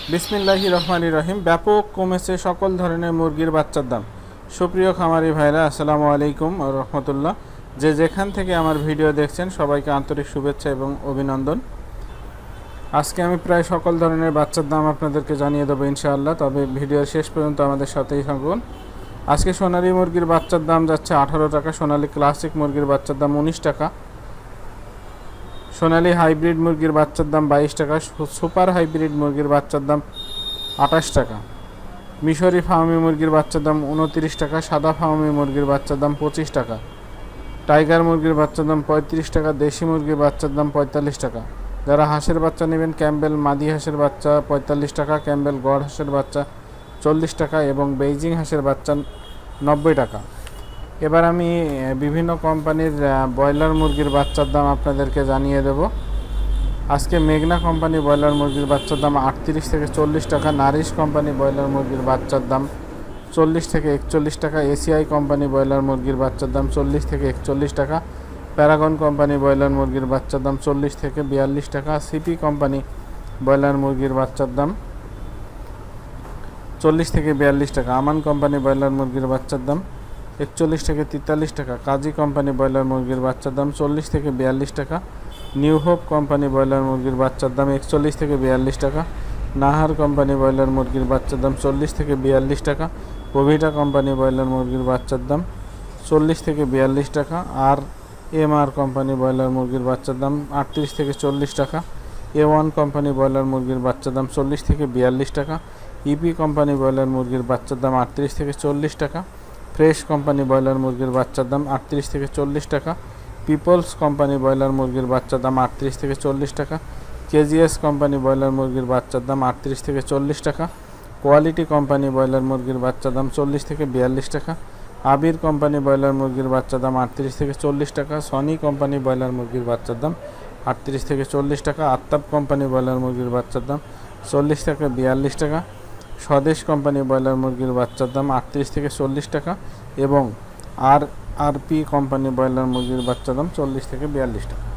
বিসমিল্লাহির রহমানির রহিম। ব্যাপক কমেছে সকল ধরনের মুরগির বাচ্চার দাম। সুপ্রিয় খামারি ভাইরা, আসসালামু আলাইকুম ওয়া রাহমাতুল্লাহ। যে যেখান থেকে আমার ভিডিও দেখছেন সবাইকে আন্তরিক শুভেচ্ছা এবং অভিনন্দন। আজকে আমি প্রায় সকল ধরনের বাচ্চার দাম আপনাদেরকে জানিয়ে দেবো ইনশাআল্লাহ, তবে ভিডিওর শেষ পর্যন্ত আমাদের সাথেই থাকুন। আজকে সোনালী মুরগির বাচ্চার দাম যাচ্ছে 18 টাকা, সোনালী ক্লাসিক মুরগির বাচ্চার দাম 19 টাকা, সোনালী হাইব্রিড মুরগির বাচ্চার দাম 22 টাকা, সুপার হাইব্রিড মুরগির বাচ্চার দাম 28 টাকা, মিশরি ফার্মি মুরগির বাচ্চার দাম 29 টাকা, সাদা ফার্মি মুরগির বাচ্চার দাম 25 টাকা, টাইগার মুরগির বাচ্চার দাম 35 টাকা, দেশি মুরগির বাচ্চার দাম 45 টাকা। যারা হাঁসের বাচ্চা নেবেন, ক্যাম্বেল মাদি হাঁসের বাচ্চা 45 টাকা, ক্যাম্বেল গড় হাঁসের বাচ্চা 40 টাকা এবং বেইজিং হাঁসের বাচ্চা 90 টাকা। এবার আমি বিভিন্ন কোম্পানির ব্রয়লার মুরগির বাচ্চার দাম আপনাদেরকে জানিয়ে দেব। আজকে মেঘনা কোম্পানি ব্রয়লার মুরগির বাচ্চার দাম 38 থেকে 40 টাকা, নারিশ কোম্পানি ব্রয়লার মুরগির বাচ্চার দাম 40 থেকে 41 টাকা, এসিআই কোম্পানি ব্রয়লার মুরগির বাচ্চার দাম 40 থেকে 41 টাকা, প্যারাগন কোম্পানি ব্রয়লার মুরগির বাচ্চার দাম 40 থেকে 42 টাকা, সিপি কোম্পানি ব্রয়লার মুরগির বাচ্চার দাম 40 থেকে 42 টাকা, আমান কোম্পানি ব্রয়লার মুরগির বাচ্চার দাম 41 থেকে 43 টাকা, কাজী কোম্পানি ব্রয়লার মুরগির বাচ্চার দাম 40 থেকে 42 টাকা, নিউ হোপ কোম্পানি ব্রয়লার মুরগির বাচ্চার দাম 41 থেকে 42 টাকা, নাহার কোম্পানি ব্রয়লার মুরগির বাচ্চার দাম 40 থেকে 42 টাকা, কোভিটা কোম্পানি ব্রয়লার মুরগির বাচ্চার দাম 40 থেকে 42 টাকা, আর এমআর কোম্পানি ব্রয়লার মুরগির বাচ্চার দাম 38 থেকে 40 টাকা, A1 কোম্পানি ব্রয়লার মুরগির বাচ্চার দাম 40 থেকে 42 টাকা, ইপি কোম্পানি ব্রয়লার মুরগির বাচ্চার দাম 38 থেকে 40 টাকা, ফ্রেশ কোম্পানি ব্রয়লার মুরগির বাচ্চার দাম 38 থেকে 40 টাকা, পিপলস কোম্পানি ব্রয়লার মুরগির বাচ্চার দাম 38 থেকে 40 টাকা, কেজিএস কোম্পানি ব্রয়লার মুরগির বাচ্চার দাম 38 থেকে 40 টাকা, কোয়ালিটি কোম্পানি ব্রয়লার মুরগির বাচ্চার দাম 40 থেকে 42 টাকা, আবির কোম্পানি ব্রয়লার মুরগির বাচ্চার দাম 38 থেকে 40 টাকা, সনি কোম্পানি ব্রয়লার মুরগির বাচ্চার দাম 38 থেকে 40 টাকা, আত্তাব কোম্পানি ব্রয়লার মুরগির বাচ্চার দাম 40 থেকে 42 টাকা, স্বদেশ কোম্পানি ব্রয়লার মুরগির বাচ্চার দাম 38 থেকে 40 টাকা এবং আরপি কোম্পানি ব্রয়লার মুরগির বাচ্চার দাম 40 থেকে 42 টাকা।